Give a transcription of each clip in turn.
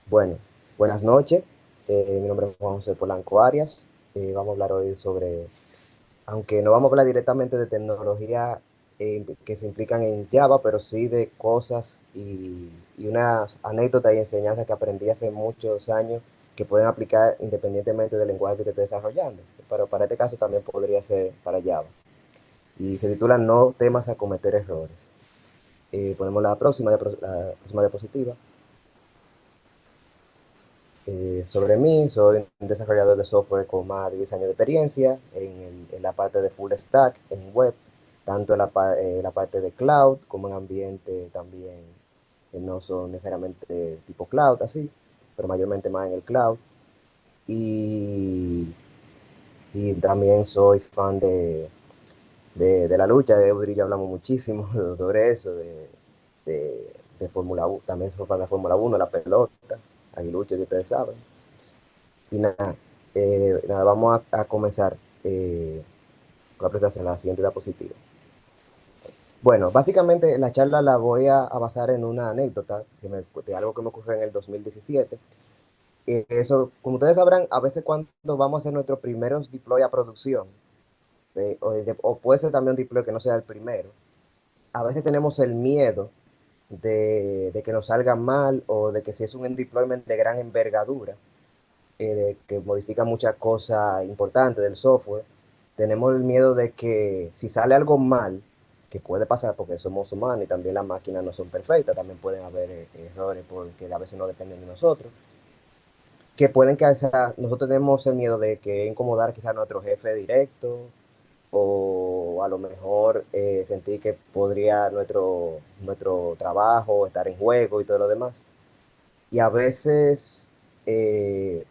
Bueno, buenas noches. Mi nombre es Juan José Polanco Arias. Vamos a hablar hoy sobre, aunque no vamos a hablar directamente de tecnología que se implican en Java, pero sí de cosas y unas anécdotas y enseñanzas que aprendí hace muchos años que pueden aplicar independientemente del lenguaje que te esté desarrollando. Pero para este caso también podría ser para Java. Y se titula No temas a cometer errores. Ponemos la próxima diapositiva. Sobre mí, soy un desarrollador de software con más de 10 años de experiencia en la parte de full stack, en web, tanto en la parte de cloud como en ambiente también, que no son necesariamente tipo cloud, así, pero mayormente más en el cloud. Y, y también soy fan de la lucha, de Audrey, ya hablamos muchísimo sobre eso, de Fórmula 1, también soy fan de Fórmula 1, la pelota, aguilucho, que ustedes saben. Y nada, vamos a comenzar con la presentación, la siguiente diapositiva. Bueno, básicamente la charla la voy a basar en una anécdota de algo que me ocurrió en el 2017. Eso, como ustedes sabrán, a veces cuando vamos a hacer nuestros primeros deploy a producción, o puede ser también un deploy que no sea el primero, a veces tenemos el miedo de que nos salga mal o de que si es un deployment de gran envergadura, de que modifica muchas cosas importantes del software, tenemos el miedo de que si sale algo mal, que puede pasar porque somos humanos y también las máquinas no son perfectas, también pueden haber errores porque a veces no dependen de nosotros, que pueden causar, nosotros tenemos el miedo de que incomodar quizás a nuestro jefe directo o a lo mejor sentir que podría nuestro trabajo estar en juego y todo lo demás. Y a veces eh,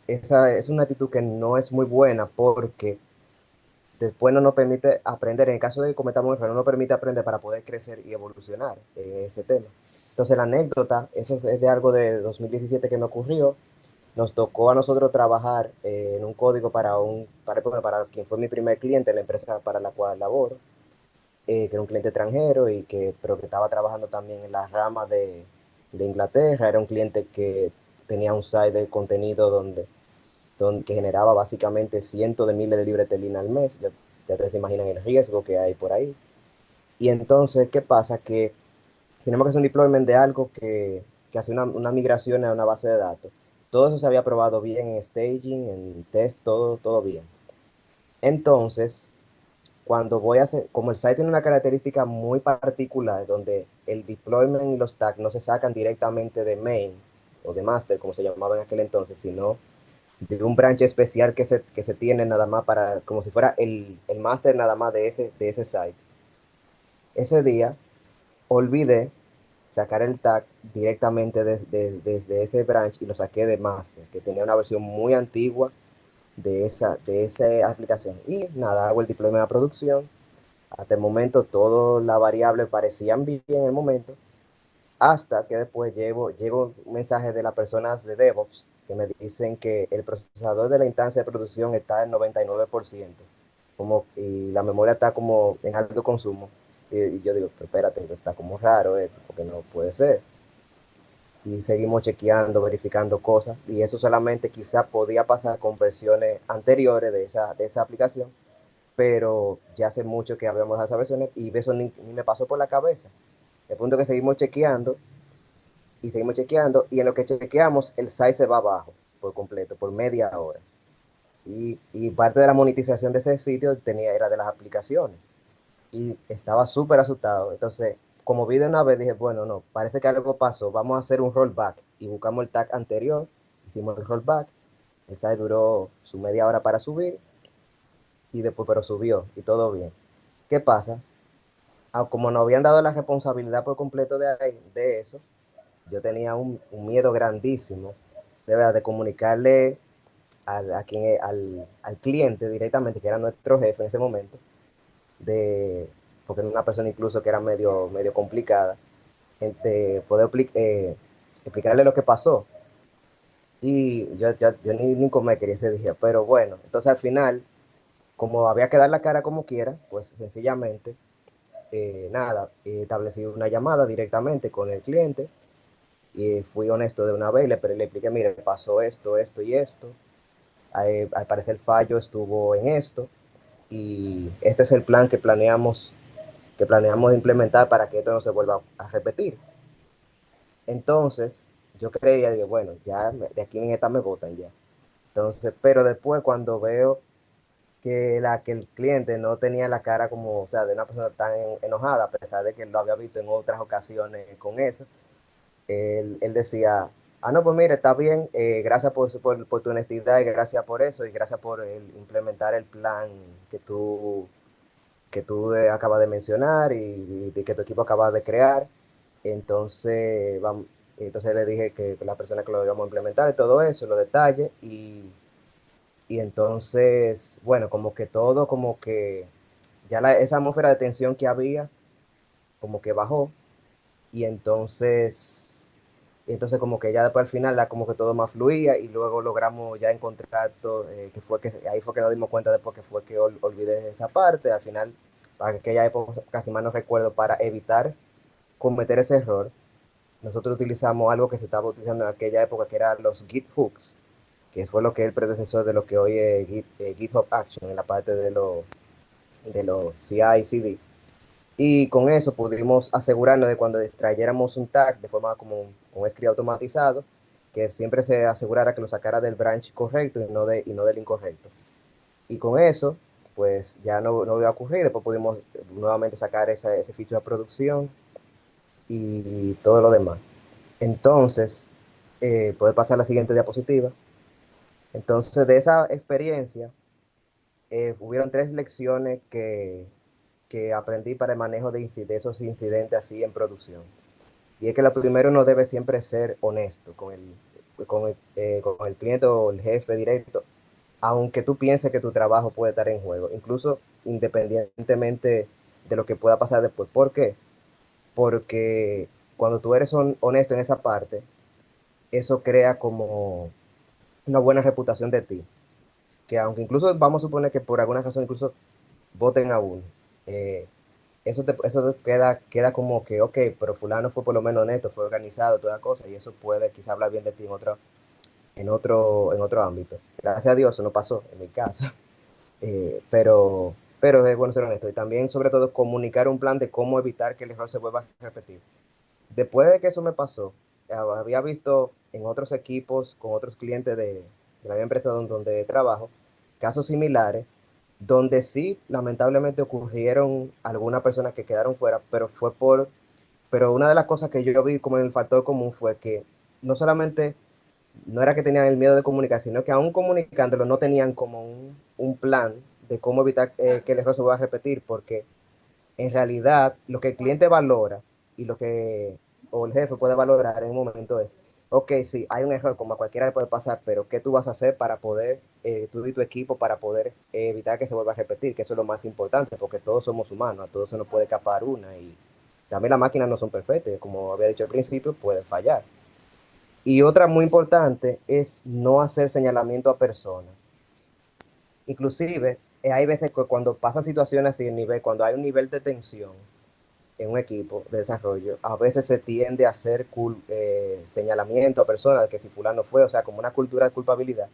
esa es una actitud que no es muy buena porque después no nos permite aprender, en el caso de que cometamos un error, no nos permite aprender para poder crecer y evolucionar en ese tema. Entonces la anécdota, eso es de algo de 2017 que me ocurrió, nos tocó a nosotros trabajar en un código para quien fue mi primer cliente, la empresa para la cual laboro, que era un cliente extranjero pero que estaba trabajando también en la rama de Inglaterra, era un cliente que tenía un site de contenido que generaba básicamente cientos de miles de libras de esterlina al mes. Ya ustedes se imaginan el riesgo que hay por ahí. Y entonces, ¿qué pasa? Que tenemos que hacer un deployment de algo que hace una migración a una base de datos. Todo eso se había probado bien en staging, en test, todo bien. Entonces, cuando voy a hacer, como el site tiene una característica muy particular, donde el deployment y los tags no se sacan directamente de main o de master, como se llamaba en aquel entonces, sino de un branch especial que se tiene nada más para, como si fuera el máster nada más de ese site. Ese día olvidé sacar el tag directamente desde ese branch y lo saqué de master, que tenía una versión muy antigua de esa aplicación. Y nada, hago el diploma de producción. Hasta el momento todas las variables parecían bien en el momento, hasta que después llevo un mensaje de las personas de DevOps que me dicen que el procesador de la instancia de producción está en 99%, y la memoria está como en alto consumo. Y yo digo, pero espérate, está como raro esto, porque no puede ser. Y seguimos chequeando, verificando cosas, y eso solamente quizá podía pasar con versiones anteriores de esa aplicación, pero ya hace mucho que habíamos dado esas versiones y eso ni me pasó por la cabeza. El punto es que seguimos chequeando, y en lo que chequeamos, el size se va abajo por completo, por media hora. Y parte de la monetización de ese sitio era de las aplicaciones. Y estaba súper asustado. Entonces, como vi de una vez, dije, bueno, no, parece que algo pasó. Vamos a hacer un rollback. Y buscamos el tag anterior, hicimos el rollback. El site duró su media hora para subir, y después, pero subió y todo bien. ¿Qué pasa? Como nos habían dado la responsabilidad por completo de eso, yo tenía un miedo grandísimo, de verdad, de comunicarle al cliente directamente, que era nuestro jefe en ese momento, porque era una persona incluso que era medio complicada, de poder explicarle lo que pasó. Y yo ni comer quería ese día, pero bueno, entonces al final, como había que dar la cara como quiera, pues sencillamente, nada, establecí una llamada directamente con el cliente, y fui honesto de una vez, le expliqué, mire, pasó esto, esto y esto, al parecer el fallo estuvo en esto, y este es el plan que planeamos implementar para que esto no se vuelva a repetir. Entonces, yo creía, digo, bueno, ya de aquí en esta me votan ya. Entonces, pero después cuando veo que el cliente no tenía la cara como, o sea, de una persona tan enojada, a pesar de que lo había visto en otras ocasiones con eso, él decía, ah, no, pues mire, está bien, gracias por tu honestidad y gracias por eso y gracias por implementar el plan que tú acabas de mencionar y que tu equipo acaba de crear. Entonces, entonces le dije que la persona que lo íbamos a implementar y todo eso, los detalles, y entonces, bueno, como que todo, como que ya esa atmósfera de tensión que había, como que bajó, y entonces como que ya después al final, como que todo más fluía, y luego logramos ya encontrar todo, ahí fue que nos dimos cuenta después que fue que olvidé esa parte, al final, para aquella época, casi más no recuerdo, para evitar cometer ese error, nosotros utilizamos algo que se estaba utilizando en aquella época, que eran los Git hooks, que fue lo que es el predecesor de lo que hoy es GitHub Action en la parte de los CI/CD. Y con eso pudimos asegurarnos de cuando extrayéramos un tag de forma como un script automatizado, que siempre se asegurara que lo sacara del branch correcto y no del incorrecto. Y con eso, pues ya no iba a ocurrir. Después pudimos nuevamente sacar ese feature a producción y todo lo demás. Entonces, puede pasar a la siguiente diapositiva. Entonces, de esa experiencia, hubieron tres lecciones que aprendí para el manejo de esos incidentes así en producción. Y es que lo primero, uno debe siempre ser honesto con el cliente o el jefe directo, aunque tú pienses que tu trabajo puede estar en juego, incluso independientemente de lo que pueda pasar después. ¿Por qué? Porque cuando tú eres honesto en esa parte, eso crea como una buena reputación de ti, que aunque incluso vamos a suponer que por alguna razón incluso voten a uno, eh, eso queda como que, ok, pero fulano fue por lo menos honesto, fue organizado, toda cosa, y eso puede quizá hablar bien de ti en otro ámbito. Gracias a Dios eso no pasó en mi caso, pero es bueno ser honesto y también sobre todo comunicar un plan de cómo evitar que el error se vuelva a repetir. Después de que eso me pasó, había visto en otros equipos, con otros clientes de la misma empresa donde trabajo, casos similares, donde sí, lamentablemente ocurrieron algunas personas que quedaron fuera, pero una de las cosas que yo vi como en el factor común fue que no solamente no era que tenían el miedo de comunicar, sino que aún comunicándolo no tenían como un plan de cómo evitar que el error se vuelva a repetir, porque en realidad lo que el cliente valora y o el jefe puede valorar en un momento es, ok, sí, hay un error, como a cualquiera le puede pasar, pero ¿qué tú vas a hacer para poder, tú y tu equipo, para poder evitar que se vuelva a repetir? Que eso es lo más importante, porque todos somos humanos, a todos se nos puede escapar una y también las máquinas no son perfectas, como había dicho al principio, pueden fallar. Y otra muy importante es no hacer señalamiento a personas. Inclusive, hay veces que cuando pasan situaciones así, cuando hay un nivel de tensión, en un equipo de desarrollo, a veces se tiende a hacer señalamiento a personas de que si fulano fue, o sea, como una cultura de culpabilidad,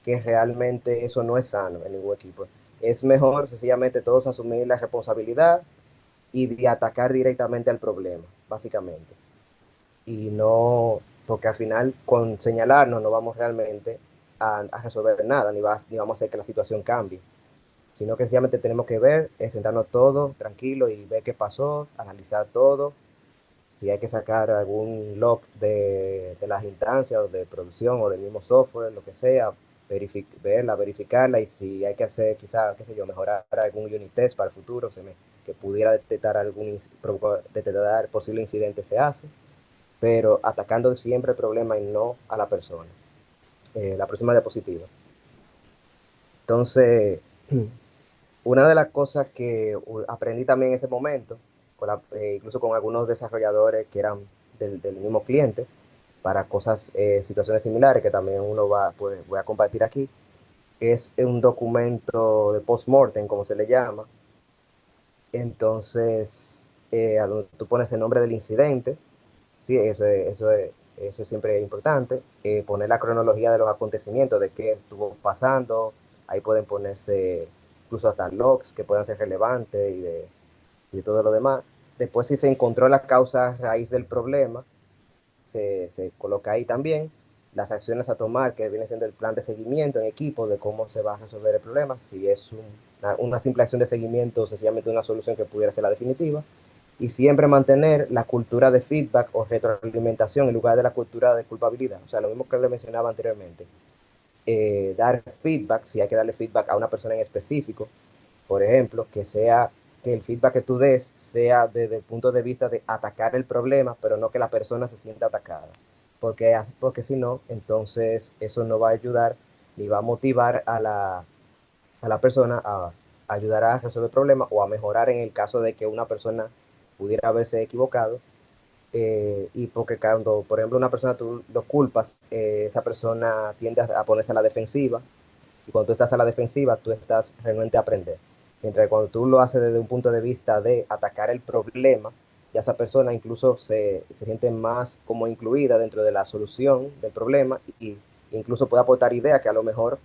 que realmente eso no es sano en ningún equipo. Es mejor sencillamente todos asumir la responsabilidad y de atacar directamente al problema, básicamente. Y no, porque al final con señalarnos no vamos realmente a resolver nada, ni vamos a hacer que la situación cambie, sino que sencillamente tenemos que ver, sentarnos todos tranquilos y ver qué pasó, analizar todo, si hay que sacar algún log de las instancias o de producción o del mismo software, lo que sea, verla, verificarla y si hay que hacer quizá, qué sé yo, mejorar algún unit test para el futuro, que pudiera detectar detectar posible incidente se hace, pero atacando siempre el problema y no a la persona. La próxima diapositiva. Entonces, una de las cosas que aprendí también en ese momento, incluso con algunos desarrolladores que eran del mismo cliente, para situaciones similares que también pues, voy a compartir aquí, es un documento de post-mortem, como se le llama. Entonces, a donde tú pones el nombre del incidente, sí, eso es eso es siempre importante. Poner la cronología de los acontecimientos, de qué estuvo pasando, ahí pueden ponerse incluso hasta logs que puedan ser relevantes y todo lo demás. Después, si se encontró la causa raíz del problema, se coloca ahí también las acciones a tomar, que viene siendo el plan de seguimiento en equipo de cómo se va a resolver el problema, si es una simple acción de seguimiento o sencillamente una solución que pudiera ser la definitiva, y siempre mantener la cultura de feedback o retroalimentación en lugar de la cultura de culpabilidad. O sea, lo mismo que le mencionaba anteriormente, dar feedback, si hay que darle feedback a una persona en específico, por ejemplo, que el feedback que tú des sea desde el punto de vista de atacar el problema, pero no que la persona se sienta atacada. Porque si no, entonces eso no va a ayudar ni va a motivar a la persona a ayudar a resolver el problema o a mejorar en el caso de que una persona pudiera haberse equivocado. Y porque cuando, por ejemplo, una persona tú lo culpas, esa persona tiende a ponerse a la defensiva, y cuando tú estás a la defensiva, tú estás realmente a aprender. Mientras que cuando tú lo haces desde un punto de vista de atacar el problema, ya esa persona incluso se siente más como incluida dentro de la solución del problema, y incluso puede aportar ideas que a lo mejor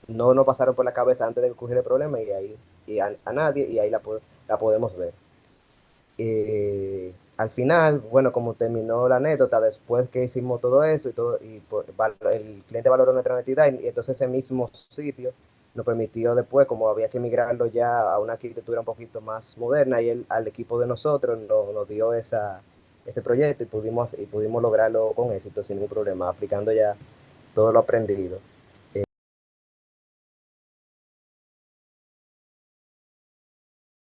no nos pasaron por la cabeza antes de ocurrir el problema, y ahí a nadie, y ahí la podemos ver. Al final, bueno, como terminó la anécdota, después que hicimos todo eso y todo, el cliente valoró nuestra identidad, y entonces ese mismo sitio nos permitió después, como había que migrarlo ya a una arquitectura un poquito más moderna, y al equipo de nosotros nos dio ese proyecto, y pudimos lograrlo con éxito sin ningún problema, aplicando ya todo lo aprendido.